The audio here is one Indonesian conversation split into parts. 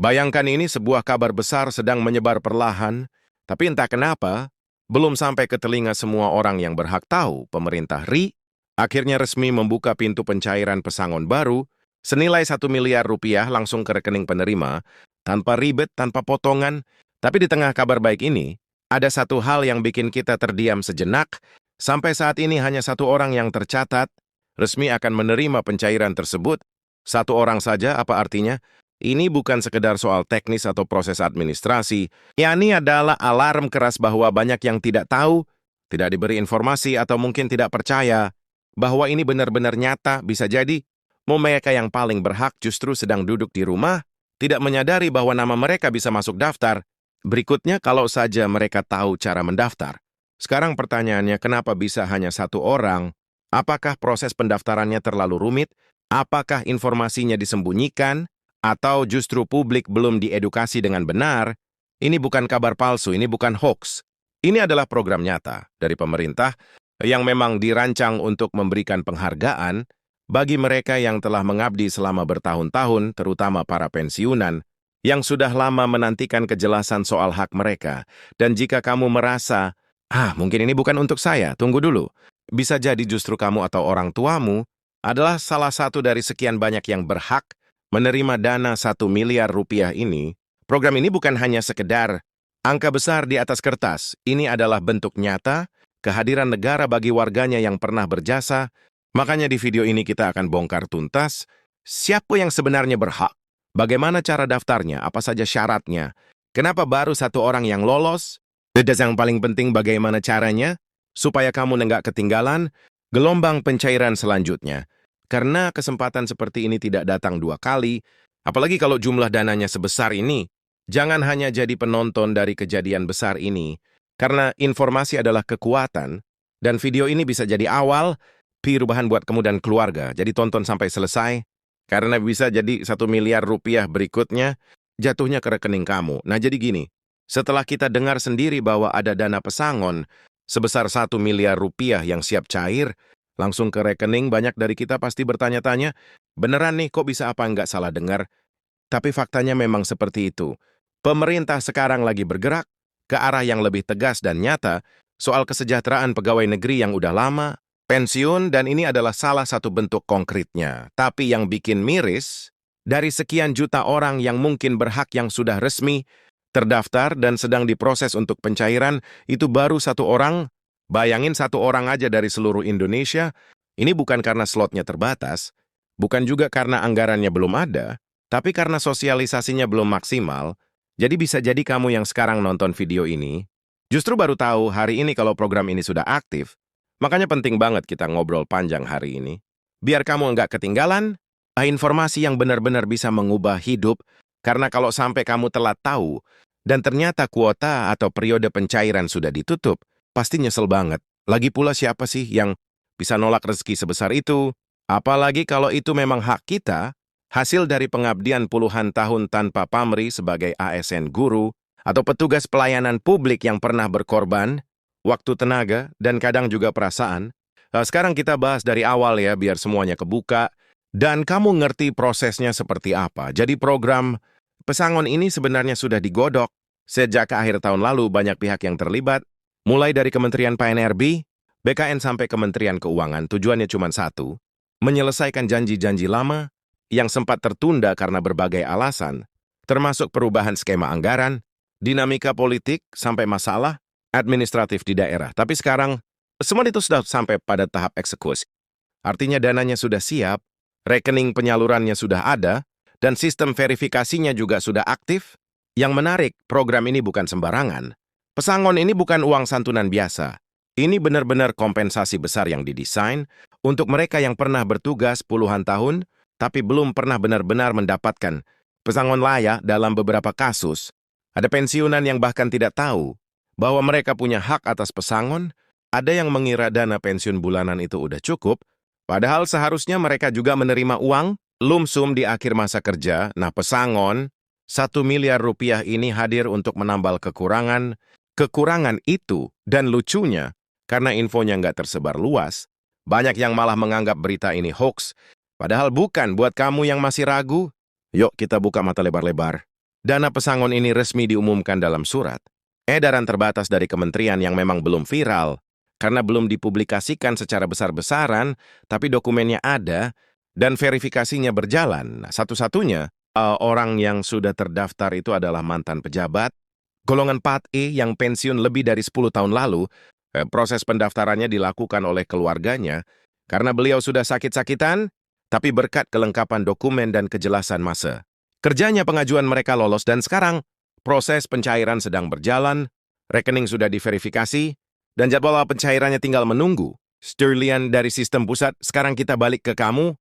Bayangkan ini sebuah kabar besar sedang menyebar perlahan, tapi entah kenapa, belum sampai ke telinga semua orang yang berhak tahu. Pemerintah RI akhirnya resmi membuka pintu pencairan pesangon baru senilai 1 miliar rupiah langsung ke rekening penerima, tanpa ribet, tanpa potongan. Tapi di tengah kabar baik ini, ada satu hal yang bikin kita terdiam sejenak. Sampai saat ini hanya satu orang yang tercatat resmi akan menerima pencairan tersebut. Satu orang saja, apa artinya? Ini bukan sekedar soal teknis atau proses administrasi. Ini adalah alarm keras bahwa banyak yang tidak tahu, tidak diberi informasi, atau mungkin tidak percaya bahwa ini benar-benar nyata. Bisa jadi mereka yang paling berhak justru sedang duduk di rumah, tidak menyadari bahwa nama mereka bisa masuk daftar. Berikutnya, kalau saja mereka tahu cara mendaftar. Sekarang pertanyaannya, kenapa bisa hanya satu orang? Apakah proses pendaftarannya terlalu rumit? Apakah informasinya disembunyikan? Atau justru publik belum diedukasi dengan benar? Ini bukan kabar palsu, ini bukan hoax. Ini adalah program nyata dari pemerintah yang memang dirancang untuk memberikan penghargaan bagi mereka yang telah mengabdi selama bertahun-tahun, terutama para pensiunan, yang sudah lama menantikan kejelasan soal hak mereka. Dan jika kamu merasa, mungkin ini bukan untuk saya, tunggu dulu. Bisa jadi justru kamu atau orang tuamu adalah salah satu dari sekian banyak yang berhak menerima dana 1 miliar rupiah ini. Program ini bukan hanya sekedar angka besar di atas kertas. Ini adalah bentuk nyata kehadiran negara bagi warganya yang pernah berjasa. Makanya di video ini kita akan bongkar tuntas siapa yang sebenarnya berhak, bagaimana cara daftarnya, apa saja syaratnya, kenapa baru satu orang yang lolos, dan yang paling penting bagaimana caranya supaya kamu nggak ketinggalan gelombang pencairan selanjutnya. Karena kesempatan seperti ini tidak datang dua kali, apalagi kalau jumlah dananya sebesar ini. Jangan hanya jadi penonton dari kejadian besar ini, karena informasi adalah kekuatan, dan video ini bisa jadi awal perubahan buat kamu dan keluarga. Jadi tonton sampai selesai, karena bisa jadi 1 miliar rupiah berikutnya jatuhnya ke rekening kamu. Nah jadi gini, setelah kita dengar sendiri bahwa ada dana pesangon sebesar 1 miliar rupiah yang siap cair, langsung ke rekening, banyak dari kita pasti bertanya-tanya, beneran nih kok bisa apa nggak salah dengar? Tapi faktanya memang seperti itu. Pemerintah sekarang lagi bergerak ke arah yang lebih tegas dan nyata soal kesejahteraan pegawai negeri yang udah lama, pensiun, dan ini adalah salah satu bentuk konkretnya. Tapi yang bikin miris, dari sekian juta orang yang mungkin berhak yang sudah resmi, terdaftar dan sedang diproses untuk pencairan, itu baru satu orang. Bayangin satu orang aja dari seluruh Indonesia. Ini bukan karena slotnya terbatas, bukan juga karena anggarannya belum ada, tapi karena sosialisasinya belum maksimal. Jadi bisa jadi kamu yang sekarang nonton video ini, justru baru tahu hari ini kalau program ini sudah aktif. Makanya penting banget kita ngobrol panjang hari ini. Biar kamu nggak ketinggalan informasi yang benar-benar bisa mengubah hidup, karena kalau sampai kamu telat tahu, dan ternyata kuota atau periode pencairan sudah ditutup, pasti nyesel banget. Lagi pula siapa sih yang bisa nolak rezeki sebesar itu? Apalagi kalau itu memang hak kita, hasil dari pengabdian puluhan tahun tanpa pamrih sebagai ASN guru, atau petugas pelayanan publik yang pernah berkorban, waktu, tenaga, dan kadang juga perasaan. Sekarang kita bahas dari awal ya, biar semuanya kebuka, dan kamu ngerti prosesnya seperti apa. Jadi program pesangon ini sebenarnya sudah digodok. Sejak akhir tahun lalu banyak pihak yang terlibat, mulai dari Kementerian PNRB, BKN sampai Kementerian Keuangan. Tujuannya cuma satu, menyelesaikan janji-janji lama yang sempat tertunda karena berbagai alasan, termasuk perubahan skema anggaran, dinamika politik, sampai masalah administratif di daerah. Tapi sekarang, semua itu sudah sampai pada tahap eksekusi. Artinya dananya sudah siap, rekening penyalurannya sudah ada, dan sistem verifikasinya juga sudah aktif. Yang menarik, program ini bukan sembarangan. Pesangon ini bukan uang santunan biasa. Ini benar-benar kompensasi besar yang didesain untuk mereka yang pernah bertugas puluhan tahun, tapi belum pernah benar-benar mendapatkan pesangon layak. Dalam beberapa kasus, ada pensiunan yang bahkan tidak tahu bahwa mereka punya hak atas pesangon. Ada yang mengira dana pensiun bulanan itu udah cukup, padahal seharusnya mereka juga menerima uang lump sum di akhir masa kerja. Nah, pesangon 1 miliar rupiah ini hadir untuk menambal kekurangan itu. Dan lucunya, karena infonya nggak tersebar luas, banyak yang malah menganggap berita ini hoax. Padahal bukan. Buat kamu yang masih ragu, yuk kita buka mata lebar-lebar. Dana pesangon ini resmi diumumkan dalam surat. Edaran terbatas dari kementerian yang memang belum viral, karena belum dipublikasikan secara besar-besaran, tapi dokumennya ada, dan verifikasinya berjalan. Nah, satu-satunya, orang yang sudah terdaftar itu adalah mantan pejabat, golongan 4E yang pensiun lebih dari 10 tahun lalu. Proses pendaftarannya dilakukan oleh keluarganya, karena beliau sudah sakit-sakitan, tapi berkat kelengkapan dokumen dan kejelasan masa kerjanya pengajuan mereka lolos dan sekarang proses pencairan sedang berjalan, rekening sudah diverifikasi, dan jadwal pencairannya tinggal menunggu. Sterlian dari sistem pusat, sekarang kita balik ke kamu.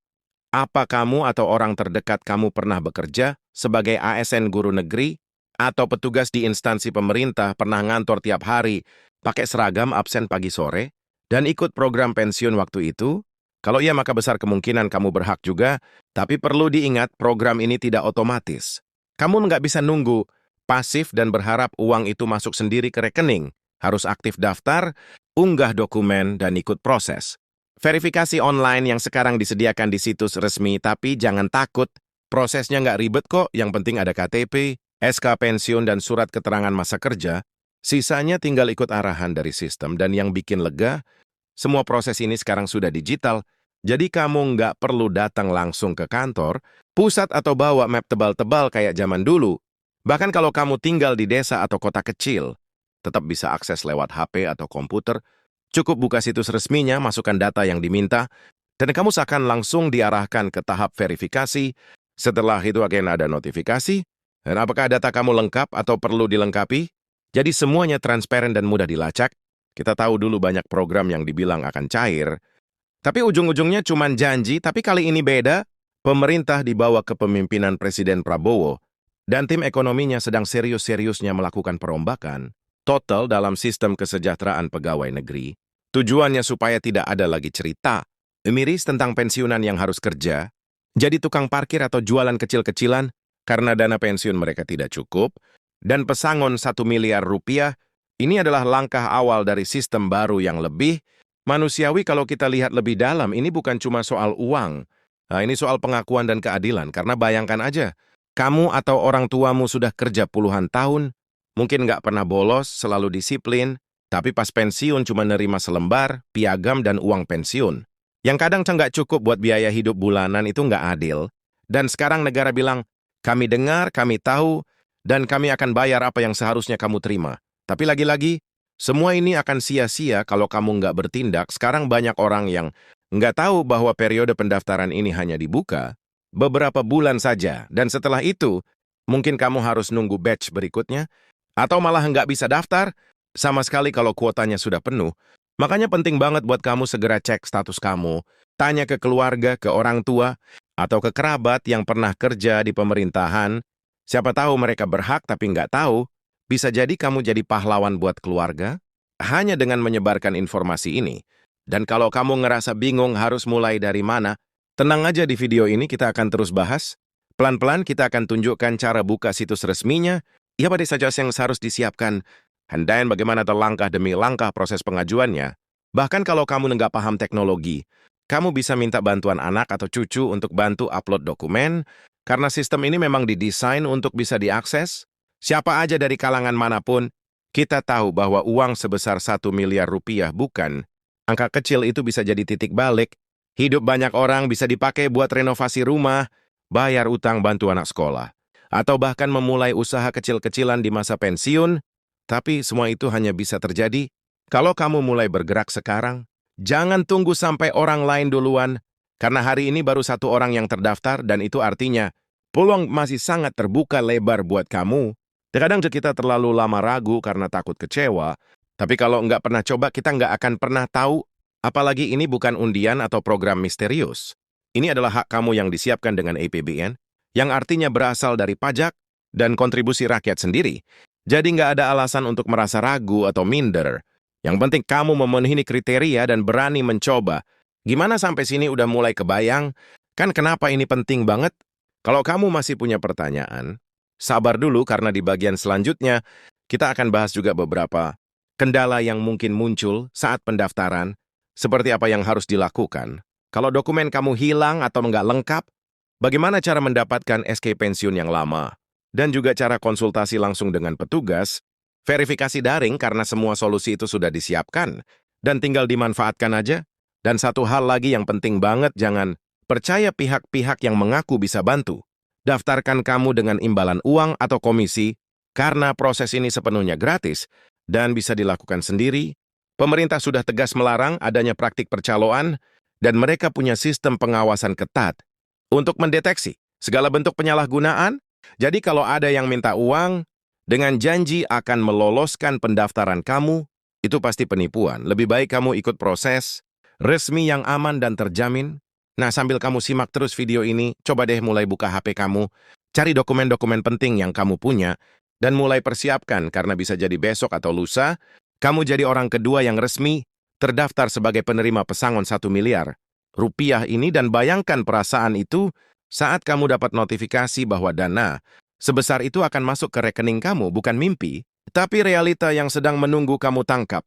Apa kamu atau orang terdekat kamu pernah bekerja sebagai ASN guru negeri atau petugas di instansi pemerintah pernah ngantor tiap hari, pakai seragam absen pagi sore, dan ikut program pensiun waktu itu? Kalau iya, maka besar kemungkinan kamu berhak juga, tapi perlu diingat program ini tidak otomatis. Kamu nggak bisa nunggu pasif dan berharap uang itu masuk sendiri ke rekening. Harus aktif daftar, unggah dokumen, dan ikut proses. Verifikasi online yang sekarang disediakan di situs resmi, tapi jangan takut. Prosesnya nggak ribet kok, yang penting ada KTP, SK pensiun, dan surat keterangan masa kerja. Sisanya tinggal ikut arahan dari sistem, dan yang bikin lega, semua proses ini sekarang sudah digital, jadi kamu nggak perlu datang langsung ke kantor, pusat atau bawa map tebal-tebal kayak zaman dulu. Bahkan kalau kamu tinggal di desa atau kota kecil, tetap bisa akses lewat HP atau komputer, cukup buka situs resminya, masukkan data yang diminta, dan kamu seakan langsung diarahkan ke tahap verifikasi. Setelah itu akan ada notifikasi, dan apakah data kamu lengkap atau perlu dilengkapi? Jadi semuanya transparan dan mudah dilacak. Kita tahu dulu banyak program yang dibilang akan cair, tapi ujung-ujungnya cuma janji, tapi kali ini beda. Pemerintah di bawah kepemimpinan Presiden Prabowo dan tim ekonominya sedang serius-seriusnya melakukan perombakan total dalam sistem kesejahteraan pegawai negeri. Tujuannya supaya tidak ada lagi cerita miris tentang pensiunan yang harus kerja, jadi tukang parkir atau jualan kecil-kecilan karena dana pensiun mereka tidak cukup, dan pesangon 1 miliar rupiah. Ini adalah langkah awal dari sistem baru yang lebih manusiawi. Kalau kita lihat lebih dalam, ini bukan cuma soal uang. Nah, ini soal pengakuan dan keadilan, karena bayangkan aja, kamu atau orang tuamu sudah kerja puluhan tahun, mungkin nggak pernah bolos, selalu disiplin, tapi pas pensiun cuma nerima selembar, piagam, dan uang pensiun. Yang kadang nggak cukup buat biaya hidup bulanan, itu nggak adil. Dan sekarang negara bilang, kami dengar, kami tahu, dan kami akan bayar apa yang seharusnya kamu terima. Tapi lagi-lagi, semua ini akan sia-sia kalau kamu nggak bertindak. Sekarang banyak orang yang nggak tahu bahwa periode pendaftaran ini hanya dibuka beberapa bulan saja. Dan setelah itu, mungkin kamu harus nunggu batch berikutnya, atau malah nggak bisa daftar sama sekali kalau kuotanya sudah penuh. Makanya penting banget buat kamu segera cek status kamu, tanya ke keluarga, ke orang tua, atau ke kerabat yang pernah kerja di pemerintahan. Siapa tahu mereka berhak tapi nggak tahu. Bisa jadi kamu jadi pahlawan buat keluarga hanya dengan menyebarkan informasi ini. Dan kalau kamu ngerasa bingung harus mulai dari mana, tenang aja, di video ini kita akan terus bahas. Pelan-pelan kita akan tunjukkan cara buka situs resminya, apa saja yang harus disiapkan, dan bagaimana langkah demi langkah proses pengajuannya. Bahkan kalau kamu nggak paham teknologi, kamu bisa minta bantuan anak atau cucu untuk bantu upload dokumen, karena sistem ini memang didesain untuk bisa diakses siapa aja dari kalangan manapun. Kita tahu bahwa uang sebesar 1 miliar rupiah bukan angka kecil. Itu bisa jadi titik balik. Hidup banyak orang bisa dipakai buat renovasi rumah, bayar utang, bantu anak sekolah, atau bahkan memulai usaha kecil-kecilan di masa pensiun. Tapi semua itu hanya bisa terjadi kalau kamu mulai bergerak sekarang. Jangan tunggu sampai orang lain duluan, karena hari ini baru 1 orang yang terdaftar, dan itu artinya peluang masih sangat terbuka lebar buat kamu. Terkadang kita terlalu lama ragu karena takut kecewa, tapi kalau nggak pernah coba, kita nggak akan pernah tahu. Apalagi ini bukan undian atau program misterius. Ini adalah hak kamu yang disiapkan dengan APBN, yang artinya berasal dari pajak dan kontribusi rakyat sendiri. Jadi nggak ada alasan untuk merasa ragu atau minder. Yang penting kamu memenuhi kriteria dan berani mencoba. Gimana sampai sini udah mulai kebayang? Kan kenapa ini penting banget? Kalau kamu masih punya pertanyaan, sabar dulu, karena di bagian selanjutnya kita akan bahas juga beberapa kendala yang mungkin muncul saat pendaftaran, seperti apa yang harus dilakukan. Kalau dokumen kamu hilang atau nggak lengkap, bagaimana cara mendapatkan SK pensiun yang lama? dan juga cara konsultasi langsung dengan petugas, verifikasi daring karena semua solusi itu sudah disiapkan, dan tinggal dimanfaatkan aja. Dan satu hal lagi yang penting banget, jangan percaya pihak-pihak yang mengaku bisa bantu. Daftarkan kamu dengan imbalan uang atau komisi, karena proses ini sepenuhnya gratis dan bisa dilakukan sendiri. Pemerintah sudah tegas melarang adanya praktik percaloan, dan mereka punya sistem pengawasan ketat untuk mendeteksi segala bentuk penyalahgunaan. Jadi kalau ada yang minta uang dengan janji akan meloloskan pendaftaran kamu, itu pasti penipuan. Lebih baik kamu ikut proses resmi yang aman dan terjamin. Nah, sambil kamu simak terus video ini, coba deh mulai buka HP kamu, cari dokumen-dokumen penting yang kamu punya, dan mulai persiapkan karena bisa jadi besok atau lusa, kamu jadi orang kedua yang resmi terdaftar sebagai penerima pesangon 1 miliar rupiah ini. Dan bayangkan perasaan itu saat kamu dapat notifikasi bahwa dana sebesar itu akan masuk ke rekening kamu, bukan mimpi, tapi realita yang sedang menunggu kamu tangkap.